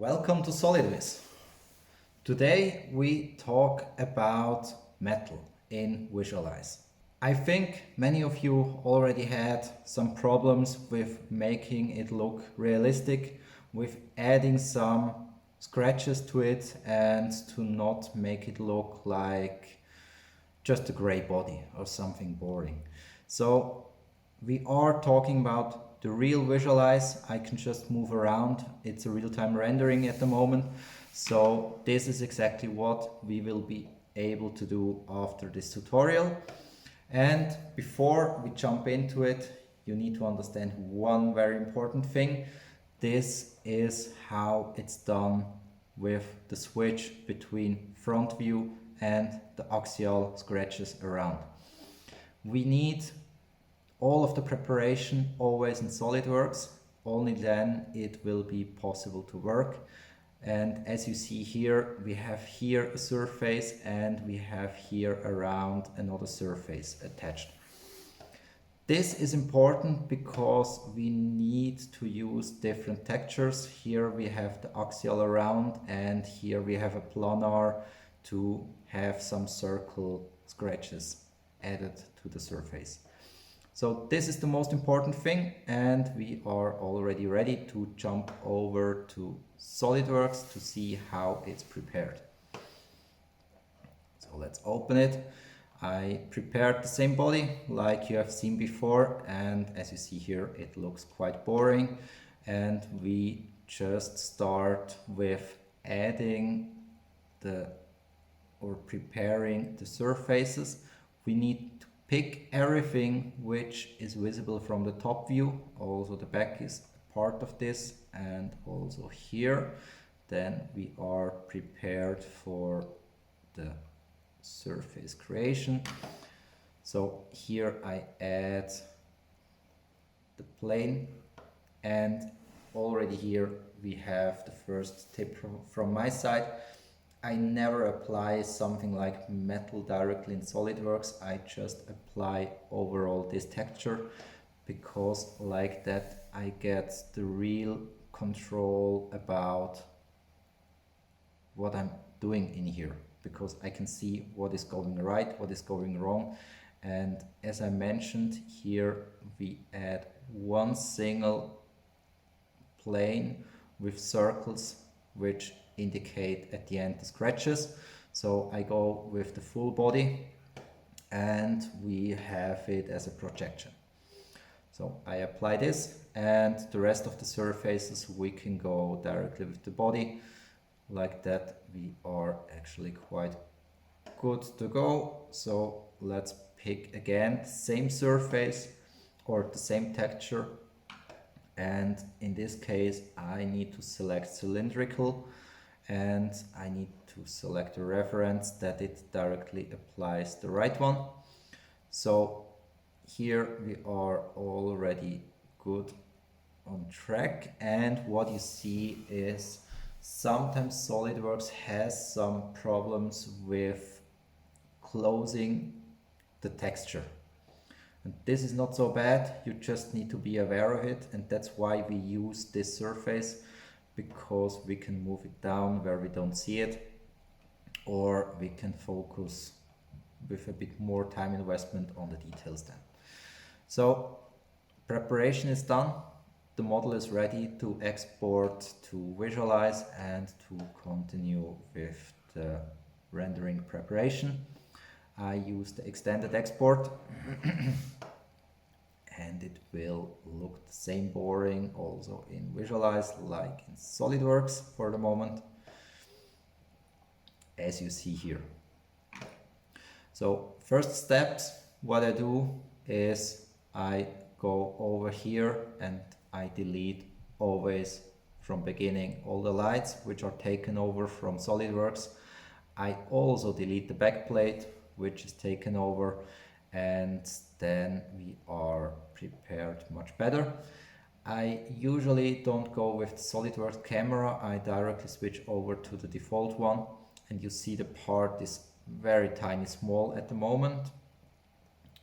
Welcome to Solidworks. Today we talk about metal in Visualize. I think many of you already had some problems with making it look realistic, with adding some scratches to it and to not make it look like just a gray body or something boring. So we are talking about the real Visualize. I can just move around. It's a real-time rendering at the moment. So this is exactly what we will be able to do after this tutorial. And before we jump into it, you need to understand one very important thing. This is how it's done with the switch between front view and the axial scratches around. We need all of the preparation always in Solidworks, only then it will be possible to work. And as you see here, we have here a surface and we have here around another surface attached. This is important because we need to use different textures. Here we have the axial around and here we have a planar to have some circle scratches added to the surface. So this is the most important thing, and we are already ready to jump over to Solidworks to see how it's prepared. So let's open it. I prepared the same body like you have seen before, and as you see here it looks quite boring, and we just start with adding preparing the surfaces. We need to pick everything which is visible from the top view. Also the back is part of this, and also here. Then we are prepared for the surface creation. So here I add the plane, and already here we have the first tip from my side. I never apply something like metal directly in Solidworks. I just apply overall this texture, because like that I get the real control about what I'm doing in here, because I can see what is going right, what is going wrong. And as I mentioned, here we add one single plane with circles which indicate at the end the scratches. So I go with the full body and we have it as a projection. So I apply this, and the rest of the surfaces we can go directly with the body. Like that we are actually quite good to go. So let's pick again the same surface or the same texture, and in this case I need to select cylindrical, and I need to select a reference that it directly applies the right one. So here we are already good on track, and what you see is sometimes Solidworks has some problems with closing the texture. And this is not so bad, you just need to be aware of it, and that's why we use this surface, because we can move it down where we don't see it, or we can focus with a bit more time investment on the details then. So preparation is done, the model is ready to export to Visualize and to continue with the rendering preparation. I use the extended export and it will look the same boring also in Visualize like in Solidworks for the moment, as you see here. So first steps, what I do is I go over here and I delete always from beginning all the lights which are taken over from Solidworks. I also delete the backplate which is taken over, and then we are prepared much better. I usually don't go with the Solidworks camera, I directly switch over to the default one, and you see the part is very tiny small at the moment.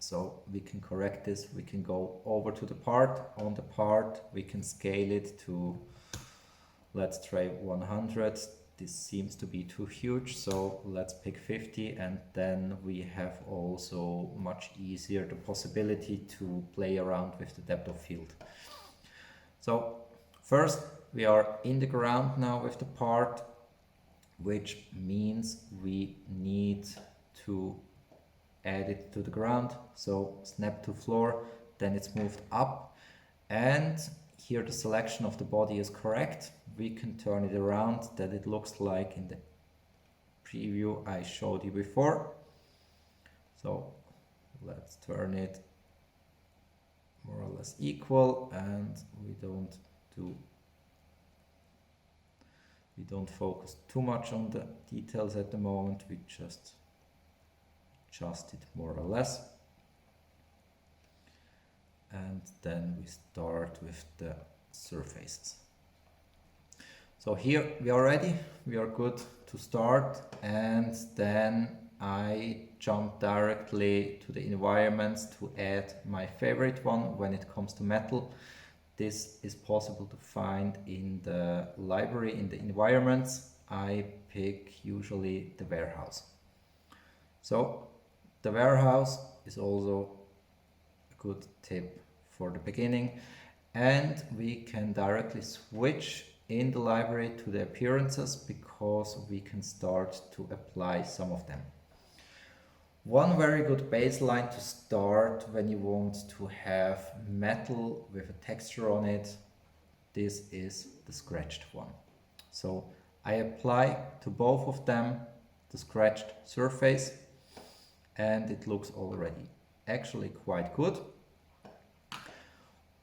So we can correct this, we can go over to the part, on the part we can scale it to Let's try 100. This seems to be too huge, so let's pick 50, and then we have also much easier the possibility to play around with the depth of field. So first we are in the ground now with the part, which means we need to add it to the ground. So snap to floor, then it's moved up, and here the selection of the body is correct. We can turn it around that it looks like in the preview I showed you before. So let's turn it more or less equal, and we don't focus too much on the details at the moment. We just adjust it more or less. And then we start with the surfaces. So here we are ready, we are good to start, and then I jump directly to the environments to add my favorite one when it comes to metal. This is possible to find in the library, in the environments. I pick usually the warehouse. So the warehouse is also a good tip for the beginning, and we can directly switch in the library to the appearances because we can start to apply some of them. One very good baseline to start when you want to have metal with a texture on it, this is the scratched one. So I apply to both of them the scratched surface, and it looks already actually quite good.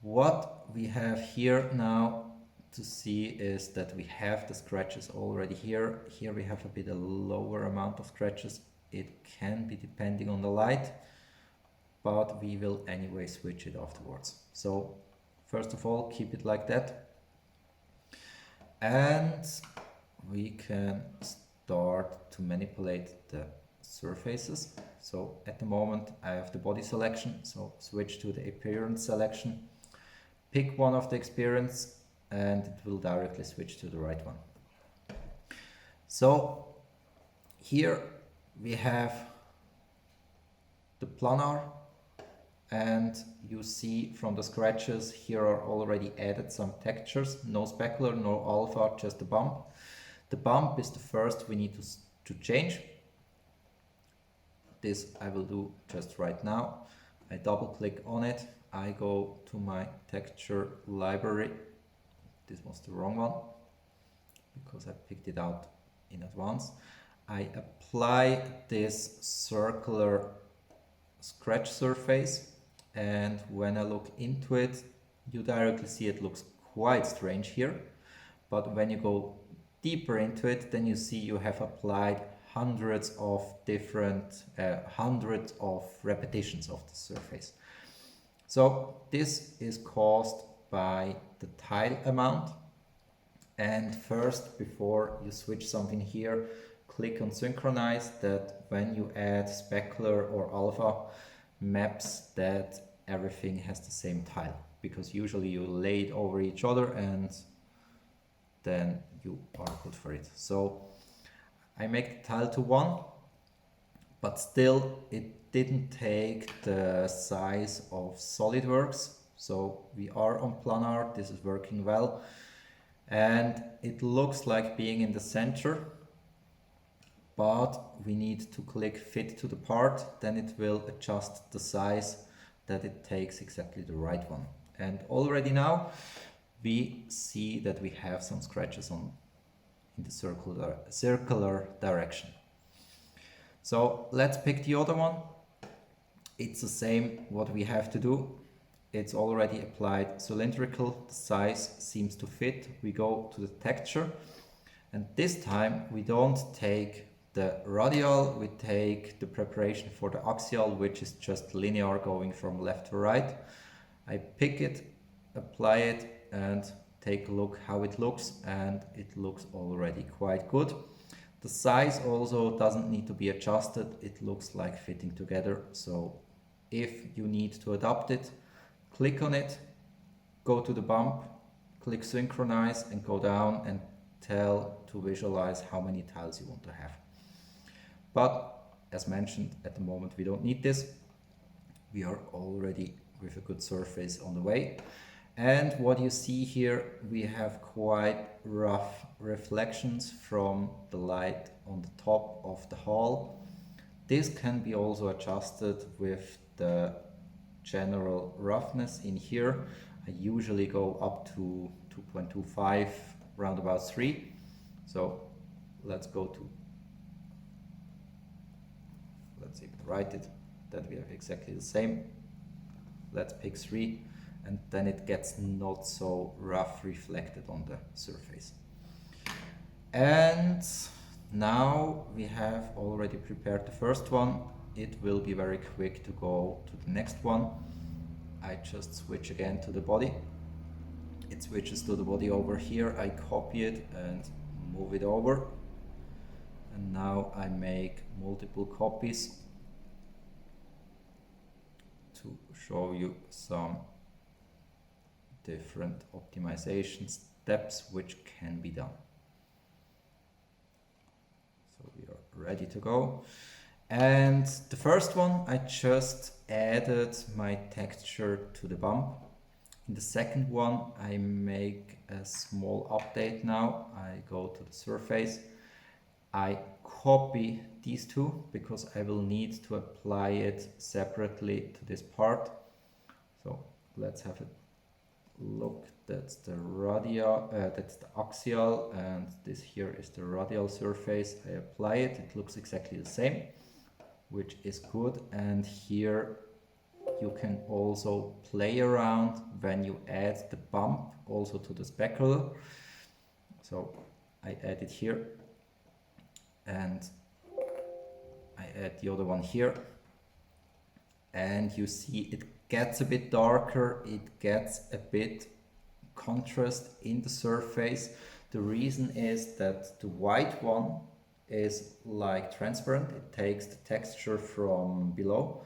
What we have here now to see is that we have the scratches already here. Here we have a bit a lower amount of scratches. It can be depending on the light, but we will anyway switch it afterwards. So first of all, keep it like that. And we can start to manipulate the surfaces. So at the moment I have the body selection, so switch to the appearance selection. Pick one of the experience and it will directly switch to the right one. So here we have the planar, and you see from the scratches here are already added some textures, no specular, no alpha, just the bump. The bump is the first we need to change. This I will do just right now. I double click on it, I go to my texture library. This was the wrong one because I picked it out in advance. I apply this circular scratch surface, and when I look into it, you directly see it looks quite strange here. But when you go deeper into it, then you see you have applied hundreds of different, hundreds of repetitions of the surface. So this is caused by the tile amount. And first, before you switch something here, click on synchronize, that when you add specular or alpha maps that everything has the same tile, because usually you lay it over each other and then you are good for it. So I make the tile to 1, but still it didn't take the size of Solidworks. So we are on planar, this is working well, and it looks like being in the center, but we need to click fit to the part, then it will adjust the size that it takes exactly the right one. And already now we see that we have some scratches on in the circular direction. So let's pick the other one. It's the same what we have to do. It's already applied cylindrical, the size seems to fit. We go to the texture, and this time we don't take the radial, we take the preparation for the axial, which is just linear going from left to right. I pick it, apply it, and take a look how it looks, and it looks already quite good. The size also doesn't need to be adjusted, it looks like fitting together. So if you need to adapt it, click on it, go to the bump, click synchronize and go down and tell to visualize how many tiles you want to have. But as mentioned, at the moment we don't need this. We are already with a good surface on the way. And what you see here, we have quite rough reflections from the light on the top of the hall. This can be also adjusted with the general roughness in here. I usually go up to 2.25, round about 3. So let's go to, let's even write it, that we have exactly the same. Let's pick 3. And then it gets not so rough reflected on the surface. And now we have already prepared the first one. It will be very quick to go to the next one. I just switch again to the body. It switches to the body over here. I copy it and move it over. And now I make multiple copies to show you some different optimization steps which can be done. So we are ready to go. And the first one, I just added my texture to the bump. In the second one, I make a small update now. I go to the surface. I copy these two because I will need to apply it separately to this part. So let's have a look. That's the radial, that's the axial, and this here is the radial surface. I apply it. It looks exactly the same, which is good. And here you can also play around when you add the bump also to the specular. So I add it here and I add the other one here, and you see it gets a bit darker, it gets a bit contrast in the surface. The reason is that the white one is like transparent, it takes the texture from below,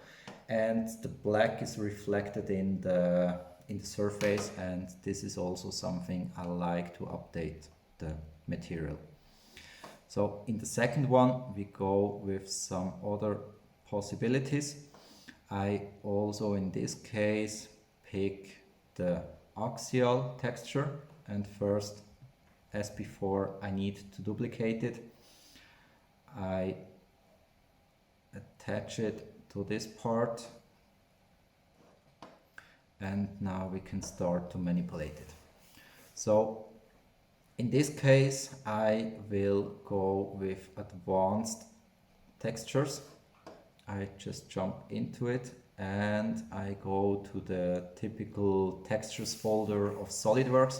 and the black is reflected in the surface, and this is also something I like to update the material. So in the second one we go with some other possibilities. I also in this case pick the axial texture, and first, as before, I need to duplicate it. I attach it to this part, and now we can start to manipulate it. So in this case I will go with advanced textures. I just jump into it and I go to the typical textures folder of Solidworks,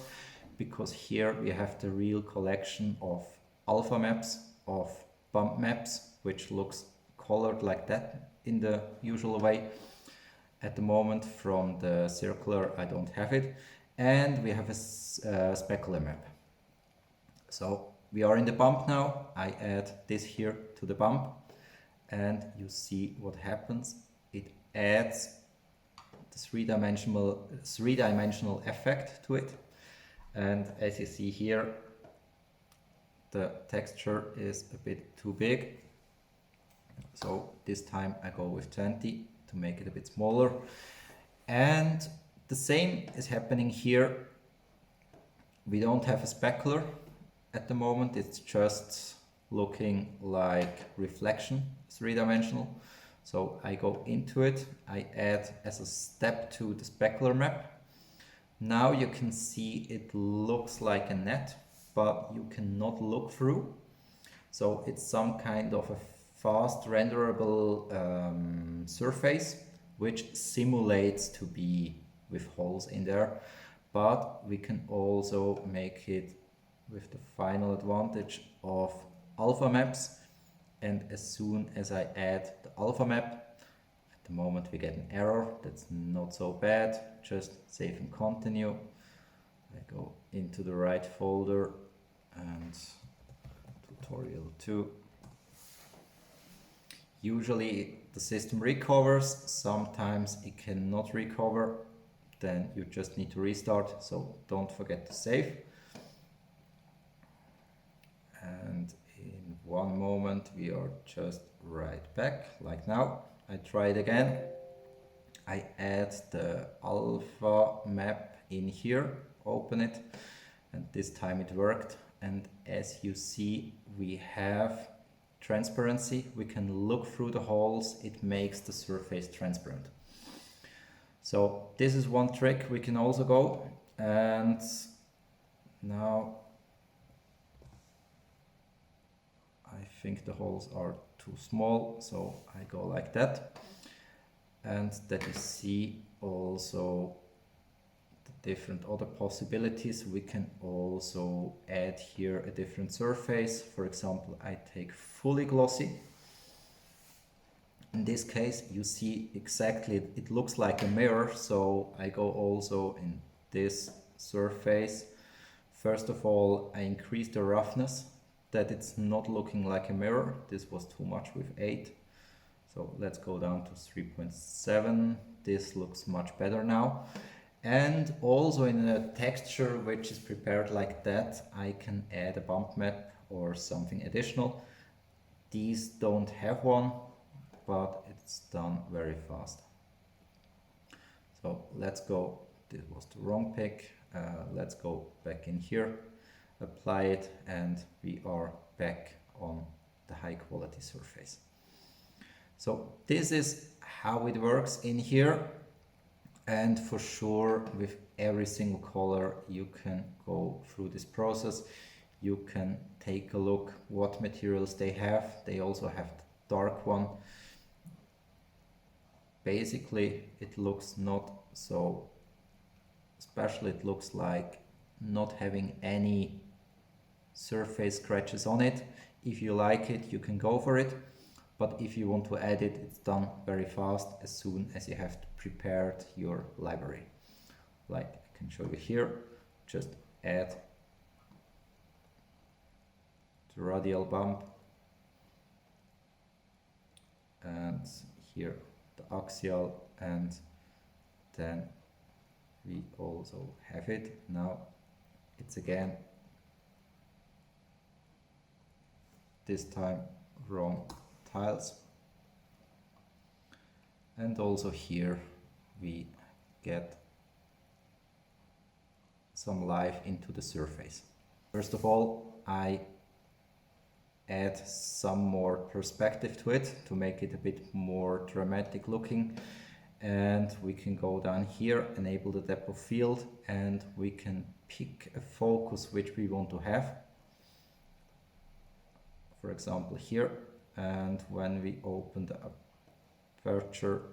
because here we have the real collection of alpha maps, of bump maps, which looks colored like that in the usual way. At the moment from the circular I don't have it, and we have a specular map. So we are in the bump now. I add this here to the bump, and you see what happens. It adds the three-dimensional effect to it, and as you see here, the texture is a bit too big, so this time I go with 20 to make it a bit smaller. And the same is happening here. We don't have a specular at the moment, it's just looking like reflection, three-dimensional. So I go into it, I add as a step to the specular map. Now you can see it looks like a net, but you cannot look through. So it's some kind of a fast renderable surface which simulates to be with holes in there, but we can also make it with the final advantage of alpha maps. And as soon as I add the alpha map, at the moment we get an error. That's not so bad, just save and continue. I go into the right folder and tutorial 2. Usually the system recovers, sometimes it cannot recover. then you just need to restart, so don't forget to save. And in one moment we are just right back, like now. I try it again. I add the alpha map in here, open it, and this time it worked. And as you see, we have transparency. We can look through the holes. It makes the surface transparent. So this is one trick. We can also go, and now I think the holes are too small, so I go like that. And that you see also the different other possibilities. We can also add here a different surface. For example, I take fully glossy. In this case, you see exactly, it looks like a mirror, so I go also in this surface. First of all, I increase the roughness, that it's not looking like a mirror. This was too much with 8. So let's go down to 3.7. This looks much better now. And also in a texture which is prepared like that, I can add a bump map or something additional. These don't have one, but it's done very fast. So let's go, this was the wrong pick. Let's go back in here, apply it, and we are back on the high quality surface. So this is how it works in here, and for sure with every single color you can go through this process. You can take a look what materials they have. They also have the dark one. Basically it looks not so special. It looks like not having any surface scratches on it. If you like it, you can go for it. But if you want to add it, it's done very fast as soon as you have prepared your library. Like I can show you here, just add the radial bump, and here the axial, and then we also have it. Now it's again, this time wrong tiles, and also here we get some life into the surface. First of all, I add some more perspective to it to make it a bit more dramatic looking, and we can go down here, enable the depth of field, and we can pick a focus which we want to have, for example here. And when we open the aperture,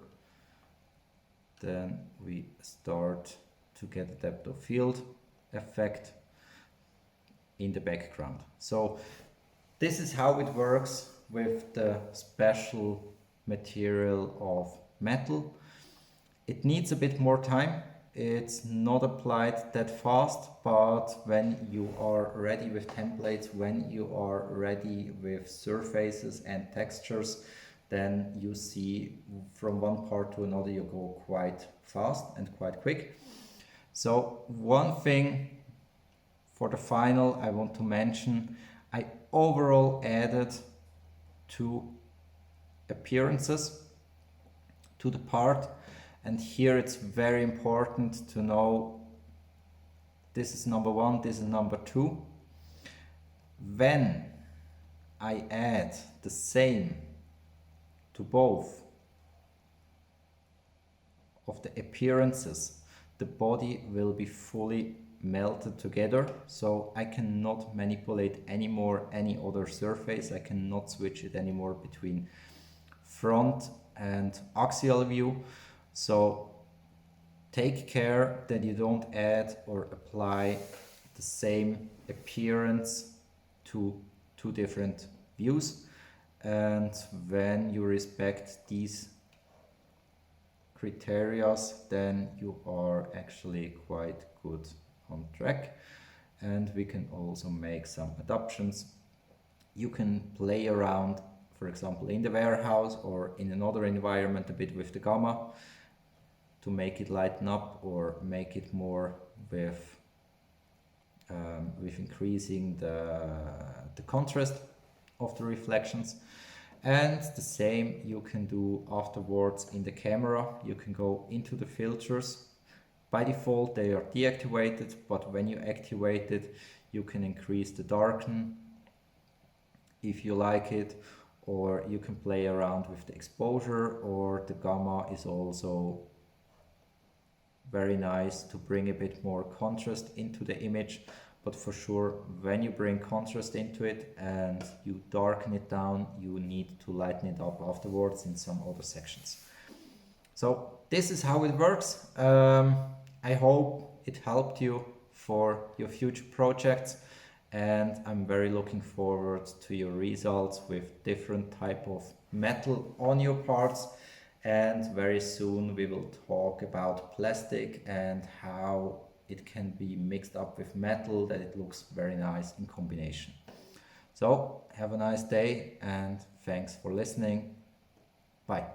then we start to get a depth of field effect in the background. So this is how it works with the special material of metal. It needs a bit more time. It's not applied that fast, but when you are ready with templates, when you are ready with surfaces and textures, then you see from one part to another you go quite fast and quite quick. So one thing for the final I want to mention, I overall added 2 appearances to the part. And here it's very important to know, this is number 1, this is number 2. When I add the same to both of the appearances, the body will be fully melted together, so I cannot manipulate anymore any other surface. I cannot switch it anymore between front and axial view. So take care that you don't add or apply the same appearance to 2 different views. And when you respect these criteria, then you are actually quite good on track. And we can also make some adaptations. You can play around, for example, in the warehouse or in another environment a bit with the gamma. to make it lighten up or make it more with increasing the contrast of the reflections. And the same you can do afterwards in the camera. You can go into the filters. By default they are deactivated, but when you activate it, you can increase the darken if you like it, or you can play around with the exposure, or the gamma is also very nice to bring a bit more contrast into the image. But for sure, when you bring contrast into it and you darken it down, you need to lighten it up afterwards in some other sections. So this is how it works. I hope it helped you for your future projects, and I'm very looking forward to your results with different type of metal on your parts. And very soon we will talk about plastic and how it can be mixed up with metal, that it looks very nice in combination. So have a nice day and thanks for listening. Bye.